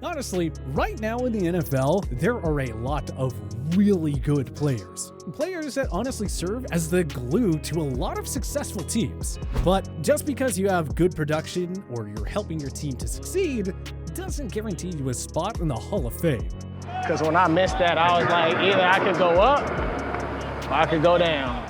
Honestly, right now in the NFL, there are a lot of really good players. Players that honestly serve as the glue to a lot of successful teams. But just because you have good production or you're helping your team to succeed, doesn't guarantee you a spot in the Hall of Fame. Because when I missed that, I was like, either I could go up or I could go down.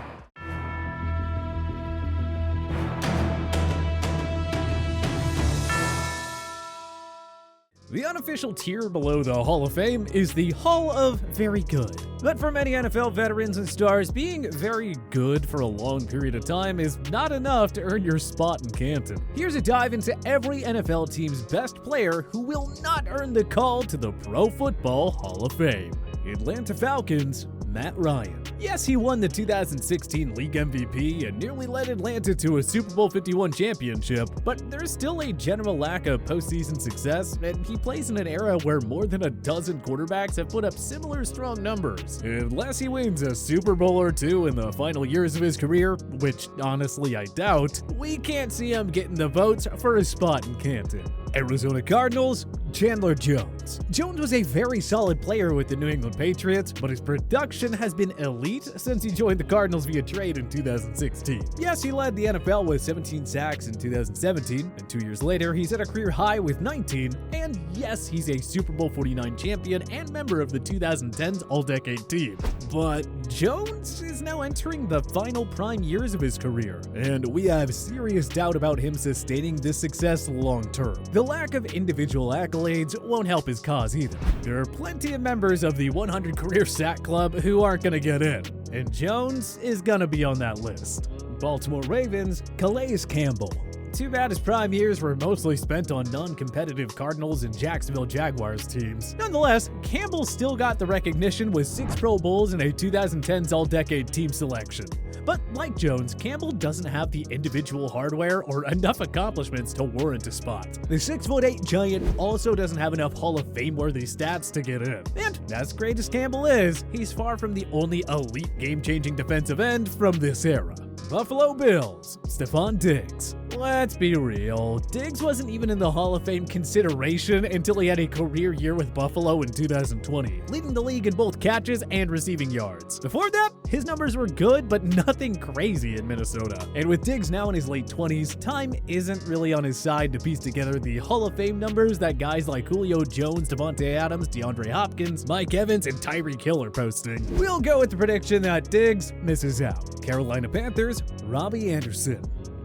The unofficial tier below the Hall of Fame is the Hall of Very Good. But for many NFL veterans and stars, being very good for a long period of time is not enough to earn your spot in Canton. Here's a dive into every NFL team's best player who will not earn the call to the Pro Football Hall of Fame. Atlanta Falcons, Matt Ryan. Yes, he won the 2016 League MVP and nearly led Atlanta to a Super Bowl 51 championship, but there's still a general lack of postseason success, and he plays in an era where more than a dozen quarterbacks have put up similar strong numbers. Unless he wins a Super Bowl or two in the final years of his career, which honestly I doubt, we can't see him getting the votes for a spot in Canton. Arizona Cardinals, Chandler Jones. Jones was a very solid player with the New England Patriots, but his production has been elite since he joined the Cardinals via trade in 2016. Yes, he led the NFL with 17 sacks in 2017, and 2 years later, he's at a career high with 19, and yes, he's a Super Bowl 49 champion and member of the 2010s All-Decade team. But Jones is now entering the final prime years of his career, and we have serious doubt about him sustaining this success long-term. The lack of individual accolades won't help his cause either. There are plenty of members of the 100 career sack club who aren't gonna get in, and Jones is gonna be on that list. Baltimore Ravens, Calais Campbell. Too bad his prime years were mostly spent on non-competitive Cardinals and Jacksonville Jaguars teams. Nonetheless, Campbell still got the recognition with 6 Pro Bowls and a 2010s All-Decade team selection. But like Jones, Campbell doesn't have the individual hardware or enough accomplishments to warrant a spot. The 6'8" giant also doesn't have enough Hall of Fame-worthy stats to get in. And as great as Campbell is, he's far from the only elite game-changing defensive end from this era. Buffalo Bills, Stefon Diggs. Let's be real, Diggs wasn't even in the Hall of Fame consideration until he had a career year with Buffalo in 2020, leading the league in both catches and receiving yards. Before that, his numbers were good, but nothing crazy in Minnesota. And with Diggs now in his late 20s, time isn't really on his side to piece together the Hall of Fame numbers that guys like Julio Jones, Devontae Adams, DeAndre Hopkins, Mike Evans, and Tyreek Hill are posting. We'll go with the prediction that Diggs misses out. Carolina Panthers, Robbie Anderson.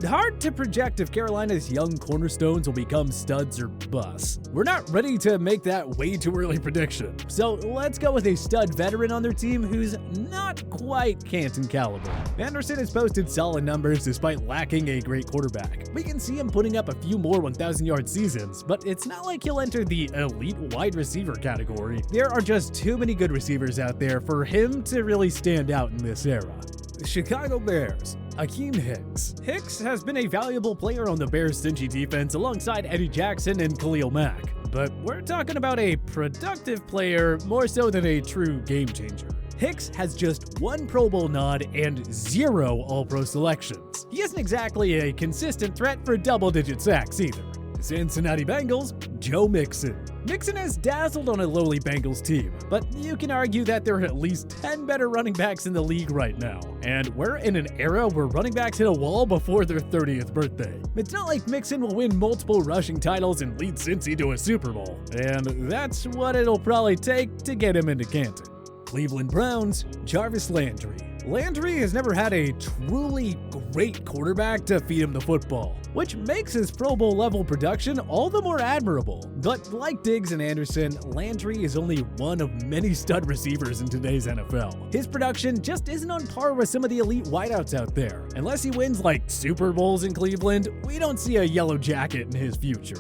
Hard to project if Carolina's young cornerstones will become studs or busts. We're not ready to make that way too early prediction, so let's go with a stud veteran on their team who's not quite Canton caliber. Anderson has posted solid numbers despite lacking a great quarterback. We can see him putting up a few more 1,000-yard seasons, but it's not like he'll enter the elite wide receiver category. There are just too many good receivers out there for him to really stand out in this era. Chicago Bears, Akiem Hicks. Hicks has been a valuable player on the Bears' stingy defense alongside Eddie Jackson and Khalil Mack, but we're talking about a productive player more so than a true game changer. Hicks has just 1 Pro Bowl nod and 0 All-Pro selections. He isn't exactly a consistent threat for double-digit sacks either. Cincinnati Bengals, Joe Mixon. Mixon has dazzled on a lowly Bengals team, but you can argue that there are at least 10 better running backs in the league right now. And we're in an era where running backs hit a wall before their 30th birthday. It's not like Mixon will win multiple rushing titles and lead Cincy to a Super Bowl. And that's what it'll probably take to get him into Canton. Cleveland Browns, Jarvis Landry. Landry has never had a truly great quarterback to feed him the football, which makes his Pro Bowl level production all the more admirable. But like Diggs and Anderson, Landry is only one of many stud receivers in today's NFL. His production just isn't on par with some of the elite wideouts out there. Unless he wins like Super Bowls in Cleveland, we don't see a yellow jacket in his future.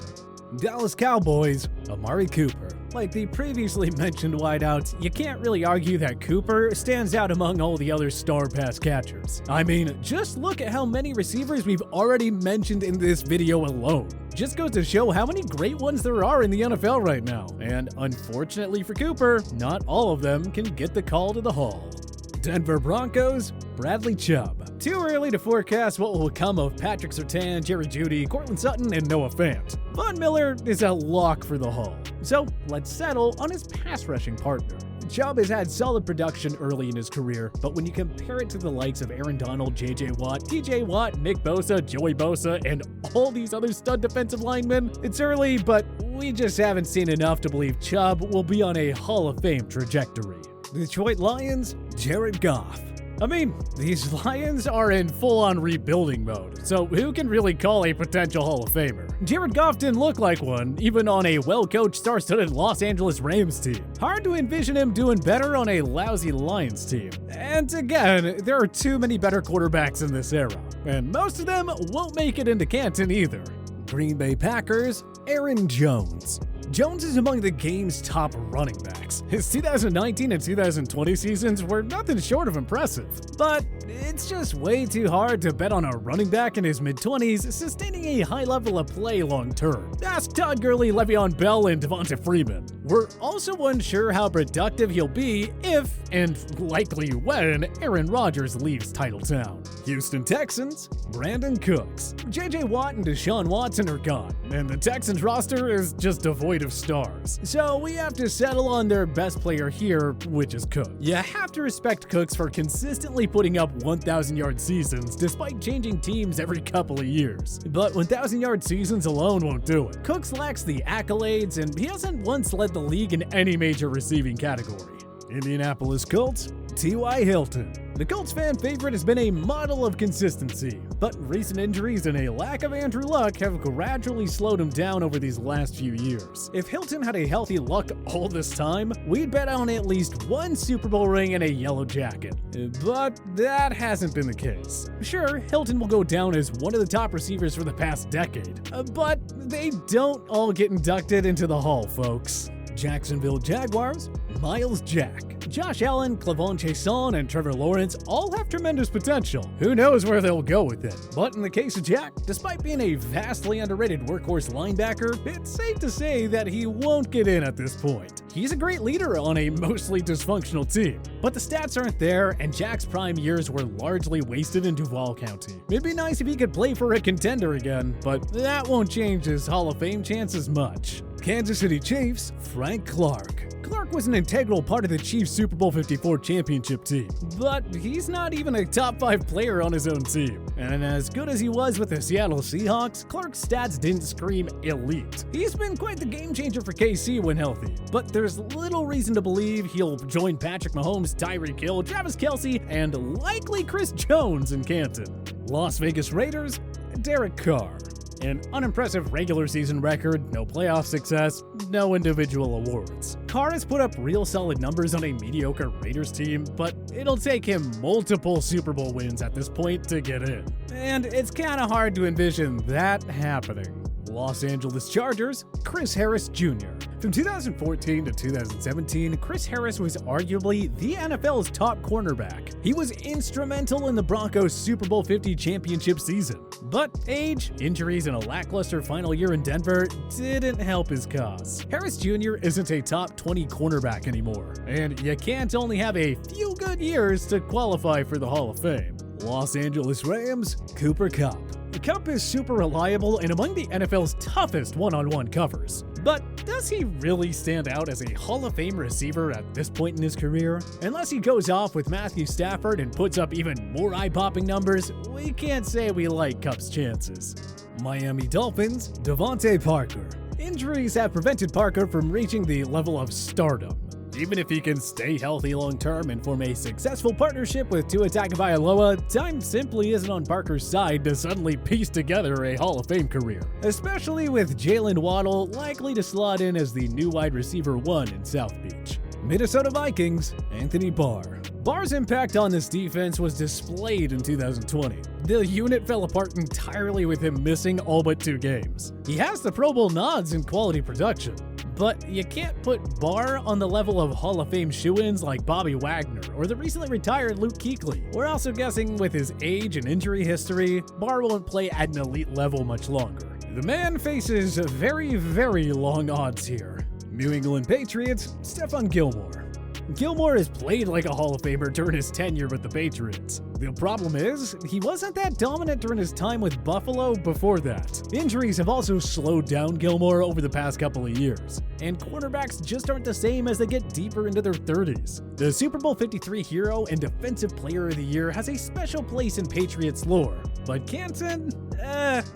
Dallas Cowboys, Amari Cooper. Like the previously mentioned wideouts, you can't really argue that Cooper stands out among all the other star pass catchers. I mean, just look at how many receivers we've already mentioned in this video alone. Just goes to show how many great ones there are in the NFL right now. And unfortunately for Cooper, not all of them can get the call to the Hall. Denver Broncos, Bradley Chubb. Too early to forecast what will come of Patrick Surtain, Jerry Jeudy, Courtland Sutton, and Noah Fant. Von Miller is a lock for the Hall, so let's settle on his pass rushing partner. Chubb has had solid production early in his career, but when you compare it to the likes of Aaron Donald, J.J. Watt, T.J. Watt, Nick Bosa, Joey Bosa, and all these other stud defensive linemen, it's early, but we just haven't seen enough to believe Chubb will be on a Hall of Fame trajectory. The Detroit Lions, Jared Goff. I mean, these Lions are in full-on rebuilding mode, so who can really call a potential Hall of Famer? Jared Goff didn't look like one, even on a well-coached, star-studded Los Angeles Rams team. Hard to envision him doing better on a lousy Lions team. And again, there are too many better quarterbacks in this era, and most of them won't make it into Canton either. Green Bay Packers, Aaron Jones. Jones is among the game's top running backs. His 2019 and 2020 seasons were nothing short of impressive. But it's just way too hard to bet on a running back in his mid-20s sustaining a high level of play long-term. Ask Todd Gurley, Le'Veon Bell, and Devonta Freeman. We're also unsure how productive he'll be if, and likely when, Aaron Rodgers leaves Titletown. Houston Texans, Brandin Cooks. J.J. Watt and Deshaun Watson are gone, and the Texans roster is just devoid of stars. So we have to settle on their best player here, which is Cook. You have to respect Cooks for consistently putting up 1,000-yard seasons despite changing teams every couple of years. But 1,000-yard seasons alone won't do it. Cooks lacks the accolades, and he hasn't once led the league in any major receiving category. Indianapolis Colts, T.Y. Hilton. The Colts fan favorite has been a model of consistency, but recent injuries and a lack of Andrew Luck have gradually slowed him down over these last few years. If Hilton had a healthy Luck all this time, we'd bet on at least one Super Bowl ring and a yellow jacket. But that hasn't been the case. Sure, Hilton will go down as one of the top receivers for the past decade, but they don't all get inducted into the Hall, folks. Jacksonville Jaguars, Myles Jack. Josh Allen, Clavon Chaisson, and Trevor Lawrence all have tremendous potential. Who knows where they'll go with it? But in the case of Jack, despite being a vastly underrated workhorse linebacker, it's safe to say that he won't get in at this point. He's a great leader on a mostly dysfunctional team, but the stats aren't there, and Jack's prime years were largely wasted in Duval County. It'd be nice if he could play for a contender again, but that won't change his Hall of Fame chances much. Kansas City Chiefs, Frank Clark. Clark was an integral part of the Chiefs' Super Bowl 54 championship team, but he's not even a top 5 player on his own team. And as good as he was with the Seattle Seahawks, Clark's stats didn't scream elite. He's been quite the game changer for KC when healthy, but there's little reason to believe he'll join Patrick Mahomes, Tyreek Hill, Travis Kelce, and likely Chris Jones in Canton. Las Vegas Raiders, Derek Carr. An unimpressive regular season record, no playoff success, no individual awards. Carr has put up real solid numbers on a mediocre Raiders team, but it'll take him multiple Super Bowl wins at this point to get in. And it's kinda hard to envision that happening. Los Angeles Chargers, Chris Harris Jr. From 2014 to 2017, Chris Harris was arguably the NFL's top cornerback. He was instrumental in the Broncos' Super Bowl 50 championship season. But age, injuries, and a lackluster final year in Denver didn't help his cause. Harris Jr. isn't a top 20 cornerback anymore, and you can't only have a few good years to qualify for the Hall of Fame. Los Angeles Rams, Cooper Kupp. Kupp is super reliable and among the NFL's toughest one-on-one covers. But does he really stand out as a Hall of Fame receiver at this point in his career? Unless he goes off with Matthew Stafford and puts up even more eye-popping numbers, we can't say we like Kupp's chances. Miami Dolphins, Devontae Parker. Injuries have prevented Parker from reaching the level of stardom. Even if he can stay healthy long-term and form a successful partnership with Tua Tagovailoa, time simply isn't on Parker's side to suddenly piece together a Hall of Fame career, especially with Jalen Waddle likely to slot in as the new wide receiver 1 in South Beach. Minnesota Vikings, Anthony Barr. Barr's impact on this defense was displayed in 2020. The unit fell apart entirely with him missing all but 2 games. He has the Pro Bowl nods in quality production, but you can't put Barr on the level of Hall of Fame shoo-ins like Bobby Wagner or the recently retired Luke Kuechly. We're also guessing with his age and injury history, Barr won't play at an elite level much longer. The man faces very, very long odds here. New England Patriots, Stefon Gilmore. Gilmore has played like a Hall of Famer during his tenure with the Patriots. The problem is, he wasn't that dominant during his time with Buffalo before that. Injuries have also slowed down Gilmore over the past couple of years, and cornerbacks just aren't the same as they get deeper into their 30s. The Super Bowl 53 hero and Defensive Player of the Year has a special place in Patriots lore, but Canton?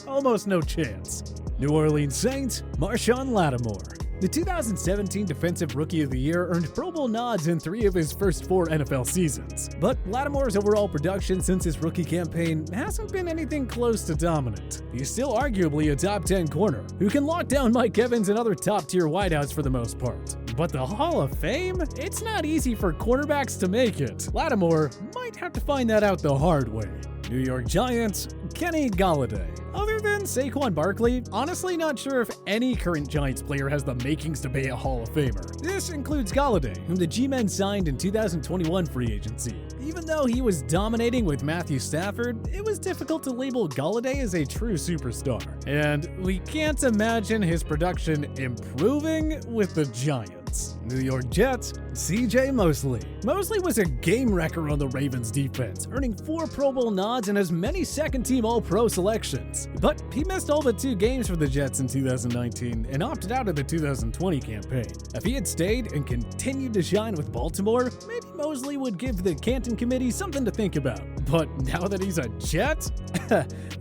Almost no chance. New Orleans Saints, Marshon Lattimore. The 2017 Defensive Rookie of the Year earned Pro Bowl nods in 3 of his first 4 NFL seasons, but Lattimore's overall production since his rookie campaign hasn't been anything close to dominant. He's still arguably a top 10 corner, who can lock down Mike Evans and other top-tier wideouts for the most part. But the Hall of Fame? It's not easy for cornerbacks to make it. Lattimore might have to find that out the hard way. New York Giants, Kenny Golladay. Other than Saquon Barkley, honestly not sure if any current Giants player has the makings to be a Hall of Famer. This includes Golladay, whom the G-Men signed in 2021 free agency. Even though he was dominating with Matthew Stafford, it was difficult to label Golladay as a true superstar. And we can't imagine his production improving with the Giants. New York Jets, C.J. Mosley. Mosley was a game wrecker on the Ravens defense, earning 4 Pro Bowl nods and as many second-team All-Pro selections. But he missed all but 2 games for the Jets in 2019 and opted out of the 2020 campaign. If he had stayed and continued to shine with Baltimore, maybe Mosley would give the Canton committee something to think about. But now that he's a Jet?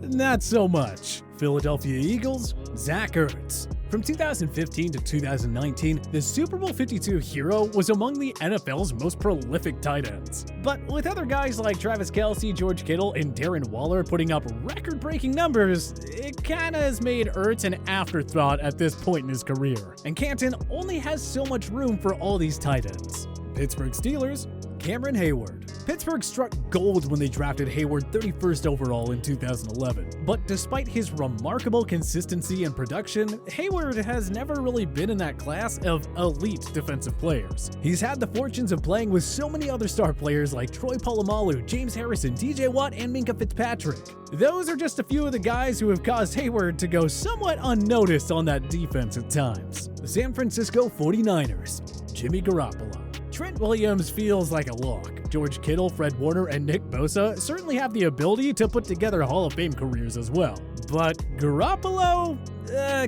Not so much. Philadelphia Eagles, Zach Ertz. From 2015 to 2019, the Super Bowl 52 hero was among the NFL's most prolific tight ends. But with other guys like Travis Kelce, George Kittle, and Darren Waller putting up record-breaking numbers, it kinda has made Ertz an afterthought at this point in his career. And Canton only has so much room for all these tight ends. Pittsburgh Steelers, Cameron Hayward. Pittsburgh struck gold when they drafted Hayward 31st overall in 2011, but despite his remarkable consistency and production, Hayward has never really been in that class of elite defensive players. He's had the fortunes of playing with so many other star players like Troy Polamalu, James Harrison, DJ Watt, and Minka Fitzpatrick. Those are just a few of the guys who have caused Hayward to go somewhat unnoticed on that defense at times. The San Francisco 49ers, Jimmy Garoppolo. Trent Williams feels like a lock. George Kittle, Fred Warner, and Nick Bosa certainly have the ability to put together Hall of Fame careers as well. But Garoppolo?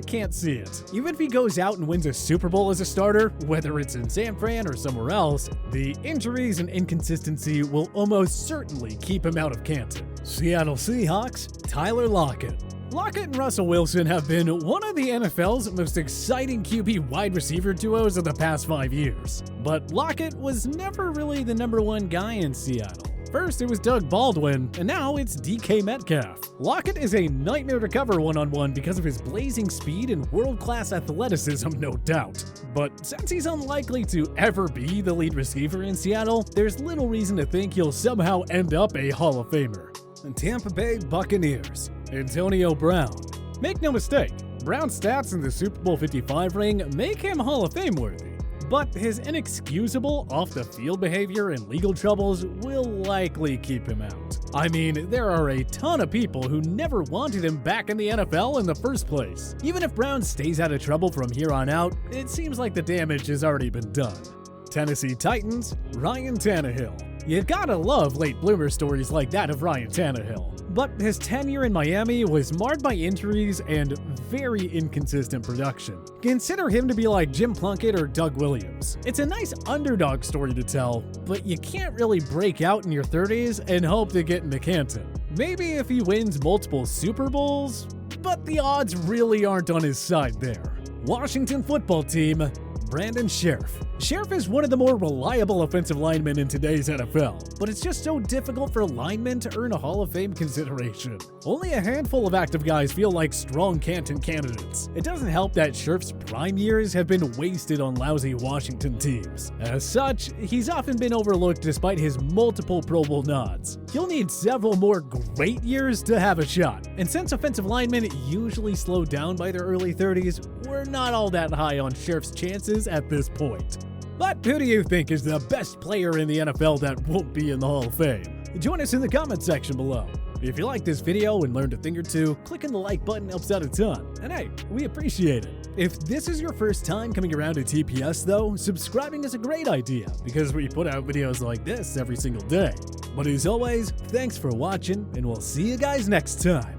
Can't see it. Even if he goes out and wins a Super Bowl as a starter, whether it's in San Fran or somewhere else, the injuries and inconsistency will almost certainly keep him out of Canton. Seattle Seahawks, Tyler Lockett. Lockett and Russell Wilson have been one of the NFL's most exciting QB wide receiver duos of the past 5 years. But Lockett was never really the #1 guy in Seattle. First, it was Doug Baldwin, and now it's DK Metcalf. Lockett is a nightmare to cover one-on-one because of his blazing speed and world-class athleticism, no doubt. But since he's unlikely to ever be the lead receiver in Seattle, there's little reason to think he'll somehow end up a Hall of Famer. And Tampa Bay Buccaneers, Antonio Brown. Make no mistake, Brown's stats in the Super Bowl 55 ring make him Hall of Fame worthy. But his inexcusable off-the-field behavior and legal troubles will likely keep him out. I mean, there are a ton of people who never wanted him back in the NFL in the first place. Even if Brown stays out of trouble from here on out, it seems like the damage has already been done. Tennessee Titans, Ryan Tannehill. You gotta love late bloomer stories like that of Ryan Tannehill. But his tenure in Miami was marred by injuries and very inconsistent production. Consider him to be like Jim Plunkett or Doug Williams. It's a nice underdog story to tell, but you can't really break out in your 30s and hope to get into Canton. Maybe if he wins multiple Super Bowls, but the odds really aren't on his side there. Washington football team, Brandon Sheriff. Sheriff is one of the more reliable offensive linemen in today's NFL, but it's just so difficult for linemen to earn a Hall of Fame consideration. Only a handful of active guys feel like strong Canton candidates. It doesn't help that Sheriff's prime years have been wasted on lousy Washington teams. As such, he's often been overlooked despite his multiple Pro Bowl nods. He'll need several more great years to have a shot, and since offensive linemen usually slow down by their early 30s, we're not all that high on Sheriff's chances at this point. But who do you think is the best player in the NFL that won't be in the Hall of Fame? Join us in the comments section below. If you like this video and learned a thing or two, clicking the like button helps out a ton, and hey, we appreciate it. If this is your first time coming around to TPS though, subscribing is a great idea because we put out videos like this every single day. But as always, thanks for watching, and we'll see you guys next time.